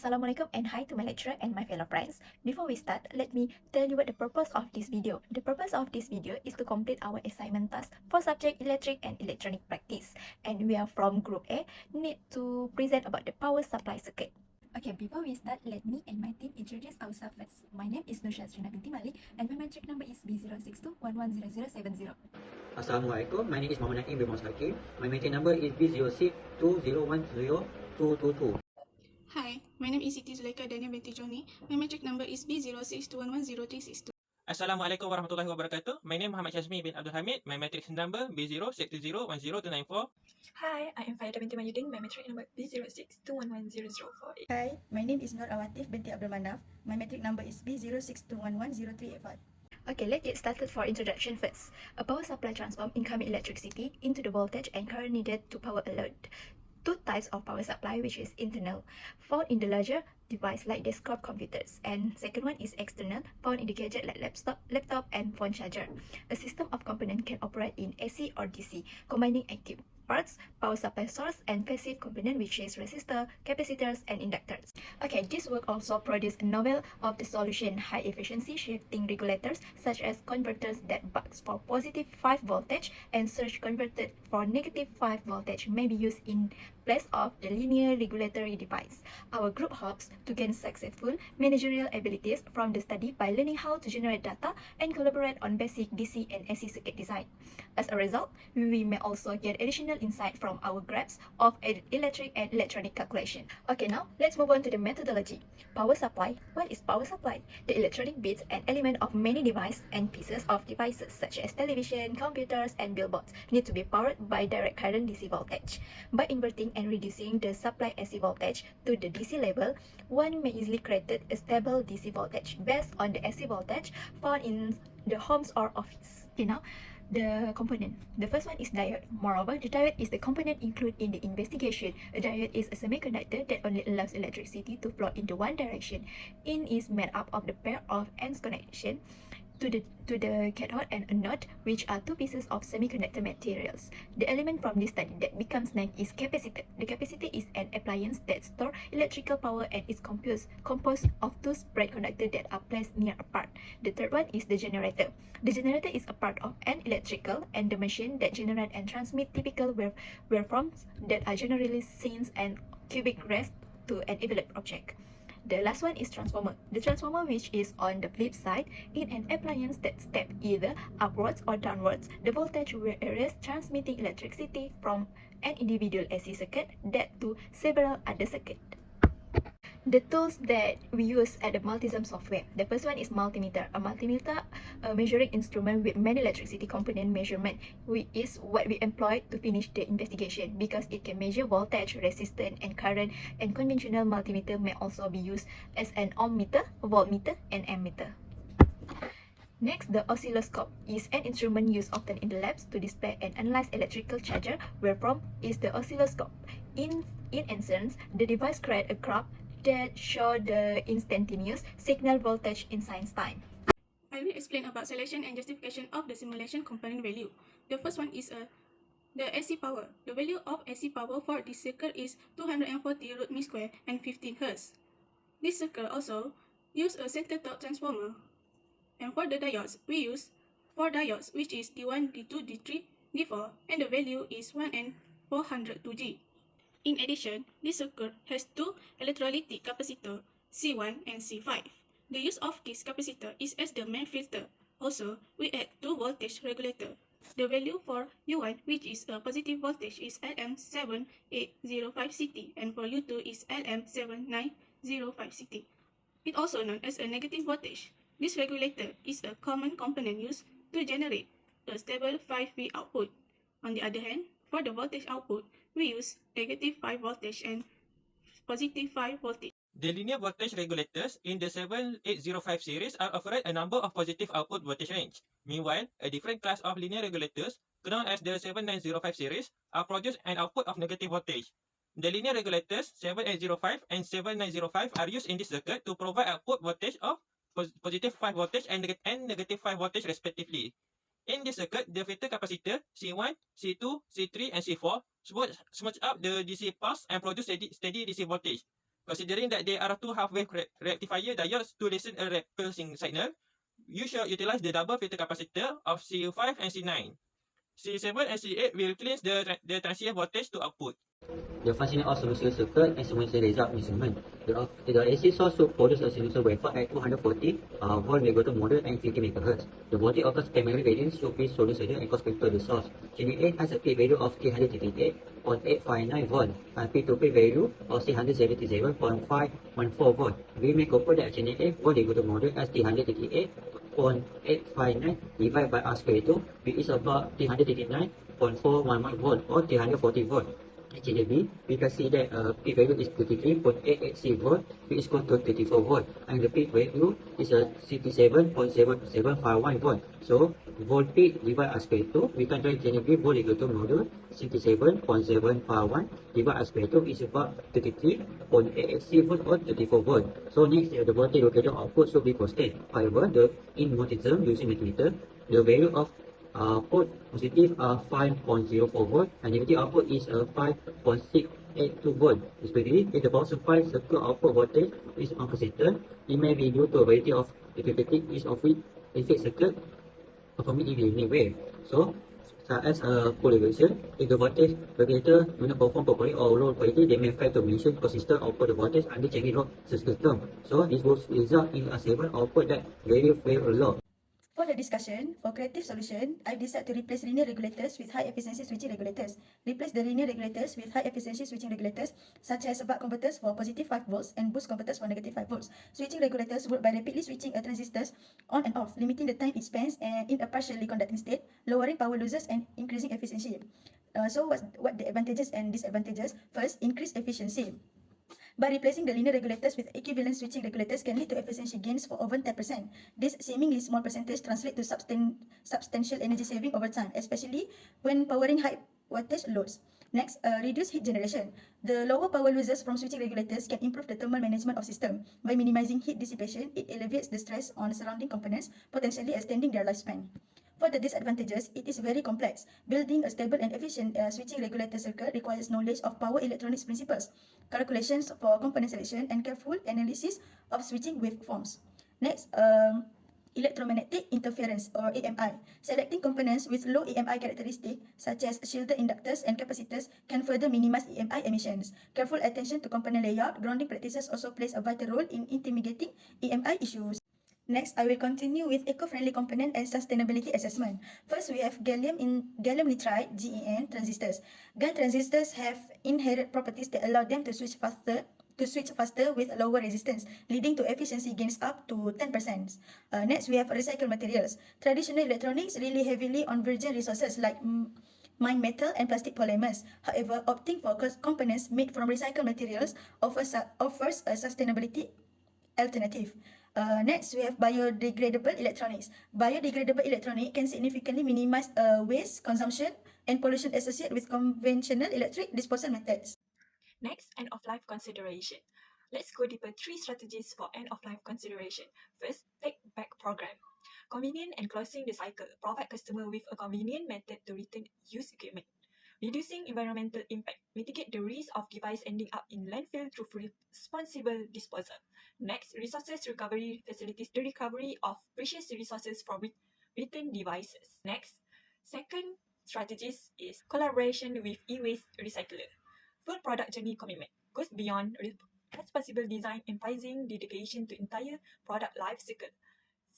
Assalamualaikum and hi to my lecturer and my fellow friends. Before we start, let me tell you what the purpose of this video. The purpose of this video is to complete our assignment task for subject electric and electronic practice. And we are from group A, need to present about the power supply circuit. Okay, before we start, let me and my team introduce ourselves first. My name is Syazrina binti Malik and my metric number is B062110070. Assalamualaikum, my name is MUSTAQIM bin MUSTAQIM. My metric number is B0620100222. Hi, my name is SITI ZULAIKHA binti JOHNY. My metric number is B0621100362. Assalamualaikum warahmatullahi wabarakatuh. My name is SHAZMI bin ABDUL. My matrix number B0620100294. Hi, I am FAYYADHAH binti MAHYUDIN. My metric number B06211004. Hi, my name is AWATIF binti MANAF. My metric number is B0621100385. Okay, let's get started for introduction first. A power supply transforms incoming electricity into the voltage and current needed to power a load. Two types of power supply, which is internal, found in the larger device like desktop computers, and second one is external, found in the gadget like laptop and phone charger. A system of components can operate in AC or DC, combining active parts, power supply source, and passive component, which is resistor, capacitors, and inductors. Okay, this work also produced a novel of the solution, high efficiency shifting regulators such as converters that bucks for positive 5 voltage and surge converted for negative 5 voltage may be used in place of the linear regulatory device. Our group hopes to gain successful managerial abilities from the study by learning how to generate data and collaborate on basic DC and AC circuit design. As a result, we may also get additional insight from our grasp of electric and electronic calculation. Okay, now let's move on to the methodology. Power supply. What is power supply? The electronic bits and element of many devices and pieces of devices such as television, computers, and billboards need to be powered by direct current DC voltage. By inverting and reducing the supply AC voltage to the DC level, one may easily create a stable DC voltage based on the AC voltage found in the homes or office. Okay, now the component. The first one is diode. Moreover, the diode is the component included in the investigation. A diode is a semiconductor that only allows electricity to flow into one direction. It is made up of the pair of ends connection to the cathode and anode, which are two pieces of semiconductor materials. The element from this study that becomes known is capacitor. The capacitor is an appliance that stores electrical power and is composed of two spread conductors that are placed near apart. The third one is the generator. The generator is a part of an electrical and the machine that generate and transmit typical waveforms that are generally seen and cubic rest to an envelope object. The last one is transformer. The transformer, which is on the flip side, in an appliance that step either upwards or downwards the voltage, whereas transmitting electricity from an individual AC circuit that to several other circuits. The tools that we use at the multisim software. The first one is multimeter. A multimeter, a measuring instrument with many electricity component measurement, which is what we employ to finish the investigation because it can measure voltage, resistance, and current. And conventional multimeter may also be used as an ohm meter, voltmeter, and ammeter. Next, the oscilloscope is an instrument used often in the labs to display and analyze electrical charger. Wherefrom is the oscilloscope. In essence, the device creates a graph that show the instantaneous signal voltage in science time. I will explain about selection and justification of the simulation component value. The first one is the AC power. The value of AC power for this circuit is 240 root mean square and 15 Hz. This circuit also use a center top transformer. And for the diodes, we use 4 diodes, which is D1, D2, D3, D4, and the value is 1N402G. In addition, this circuit has two electrolytic capacitors, C1 and C5. The use of this capacitor is as the main filter. Also, we add two voltage regulators. The value for U1, which is a positive voltage, is LM7805CT, and for U2 is LM7905CT. It also known as a negative voltage. This regulator is a common component used to generate a stable 5V output. On the other hand, for the voltage output, we use negative 5 voltage and positive 5 voltage. The linear voltage regulators in the 7805 series are offered a number of positive output voltage range. Meanwhile, a different class of linear regulators, known as the 7905 series, are produced an output of negative voltage. The linear regulators 7805 and 7905 are used in this circuit to provide output voltage of positive 5 voltage and negative 5 voltage respectively. In this circuit, the filter capacitor C1, C2, C3, and C4 smooth up the DC pulse and produce steady DC voltage. Considering that there are two half-wave rectifier diodes to listen a repulsing signal, you should utilize the double filter capacitor of C5 and C9. C7 and C8 will cleanse the transient voltage to output. The functioning of sinusoidal circuit and simulation result measurement. The AC source should produce a sinusoidal waveform at 240 volt regulator model and 50 MHz. The voltage of the primary variant should be sinusoidal and corresponding to the source. Channel A has a peak value of 338.859 volt and peak to peak value of 377.514 volt. We may compare the channel A volt regulator model as 338.859 divided by R square 2, which is about 339.411 volt or 340 volt. Channel B, we can see that peak value is 33.886 volt, which is equal to 34 volt, and the peak value is 67.7751 volt. So, volt peak divided R square 2, we can write channel B volt regulator module 67.751 divided R square 2 is about 33.886 volt or 34 volt. So, next, the voltage regulator output should be constant. However, the in multisystem using multimeter, the value of output positive 5.04 volt and negative output is 5.682 volt. Respectively, if the power supply circuit output voltage is inconsistent, it may be due to a variety of difficulties of which effect circuit performing in a unique way. So, such as polarization, if the voltage regulator do not perform properly or low quality, they may fail to maintain consistent output of voltage under changing load system. So, this will result in a stable output that very low. For the discussion, for creative solution, I've decided to replace linear regulators with high efficiency switching regulators. Replace the linear regulators with high efficiency switching regulators, such as buck converters for positive 5 volts and boost converters for negative 5 volts. Switching regulators work by rapidly switching a transistors on and off, limiting the time it spends and in a partially conducting state, lowering power losses and increasing efficiency. So what the advantages and disadvantages? First, increased efficiency. By replacing the linear regulators with equivalent switching regulators can lead to efficiency gains for over 10%. This seemingly small percentage translates to substantial energy saving over time, especially when powering high wattage loads. Next, reduce heat generation. The lower power losses from switching regulators can improve the thermal management of system. By minimizing heat dissipation, it alleviates the stress on surrounding components, potentially extending their lifespan. For the disadvantages, it is very complex. Building a stable and efficient switching regulator circuit requires knowledge of power electronics principles, calculations for component selection, and careful analysis of switching waveforms. Next, electromagnetic interference or AMI. Selecting components with low AMI characteristics such as shielded inductors and capacitors can further minimize AMI emissions. Careful attention to component layout, grounding practices also plays a vital role in mitigating AMI issues. Next, I will continue with eco-friendly component and sustainability assessment. First, we have gallium nitride (GaN) transistors. GaN transistors have inherent properties that allow them to switch faster with lower resistance, leading to efficiency gains up to 10%. Next, we have recycled materials. Traditional electronics rely heavily on virgin resources like mined metal and plastic polymers. However, opting for components made from recycled materials offers a sustainability alternative. Next, we have biodegradable electronics. Biodegradable electronics can significantly minimize waste consumption and pollution associated with conventional electric disposal methods. Next, end-of-life consideration. Let's go deeper 3 strategies for end-of-life consideration. First, take-back program. Convenient and closing the cycle. Provide customer with a convenient method to return used equipment. Reducing environmental impact. Mitigate the risk of device ending up in landfill through responsible disposal. Next, resources recovery facilities. The recovery of precious resources from returned devices. Next, second strategies is collaboration with e-waste recycler. Full product journey commitment goes beyond responsible design, emphasizing dedication to entire product life cycle.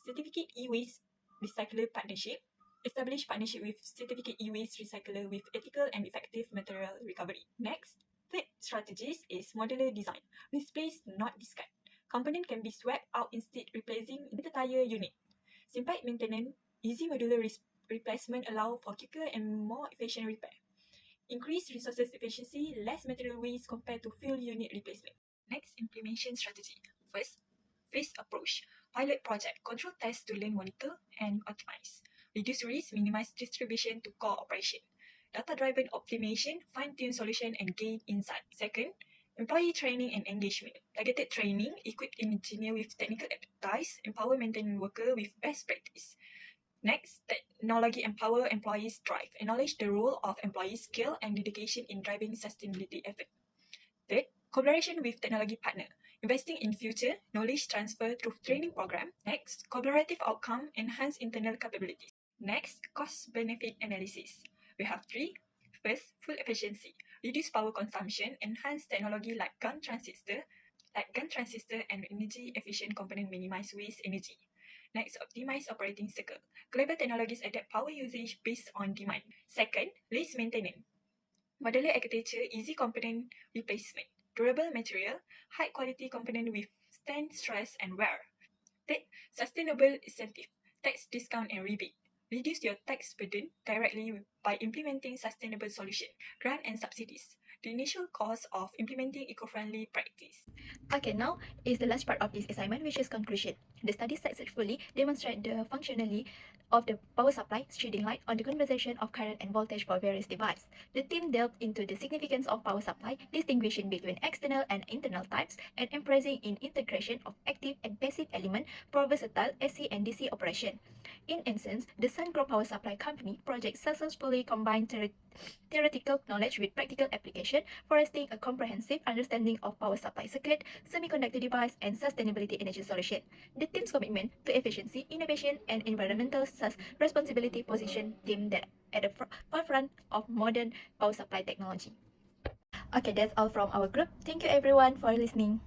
Certificate e-waste recycler partnership. Establish partnership with certificate e-waste recycler with ethical and effective material recovery. Next, third strategies is modular design. Replace, not discard. Component can be swapped out instead replacing the entire unit. Simple maintenance, easy modular replacement allow for quicker and more efficient repair. Increase resources efficiency, less material waste compared to full unit replacement. Next, implementation strategy. First, phase approach. Pilot project, control test to learn, monitor, and optimize. Reduce risk, minimize distribution to core operation. Data-driven optimization, fine-tune solution and gain insight. Second, employee training and engagement. Targeted training, equip engineer with technical expertise, empower maintenance worker with best practice. Next, technology empower employees drive. Acknowledge the role of employee skill and dedication in driving sustainability effort. Third, Collaboration with technology partner, investing in future knowledge transfer through training program. Next, collaborative outcome, enhance internal capabilities. Next, cost-benefit analysis. We have 3. First, full efficiency, reduce power consumption, enhance technology like GaN transistor and energy-efficient component minimize waste energy. Next, optimize operating cycle. Clever technologies adapt power usage based on demand. Second, least maintenance. Modular architecture, easy component replacement. Durable material, high quality component withstand stress and wear. Third, sustainable incentive, tax discount and rebate. Reduce your tax burden directly by implementing sustainable solution, grant and subsidies. The initial cost of implementing eco-friendly practice. Okay, now is the last part of this assignment, which is conclusion. The study successfully demonstrate the functionality of the power supply, shedding light on the conservation of current and voltage for various devices. The team delved into the significance of power supply, distinguishing between external and internal types, and embracing in integration of active and passive element for versatile AC and DC operation. In essence, the Sungrow Power Supply Company project successfully combined theoretical knowledge with practical application, foresting a comprehensive understanding of power supply circuit, semiconductor device, and sustainability energy solution. The team's commitment to efficiency, innovation, and environmental responsibility position them that at the forefront of modern power supply technology. Okay, that's all from our group. Thank you everyone for listening.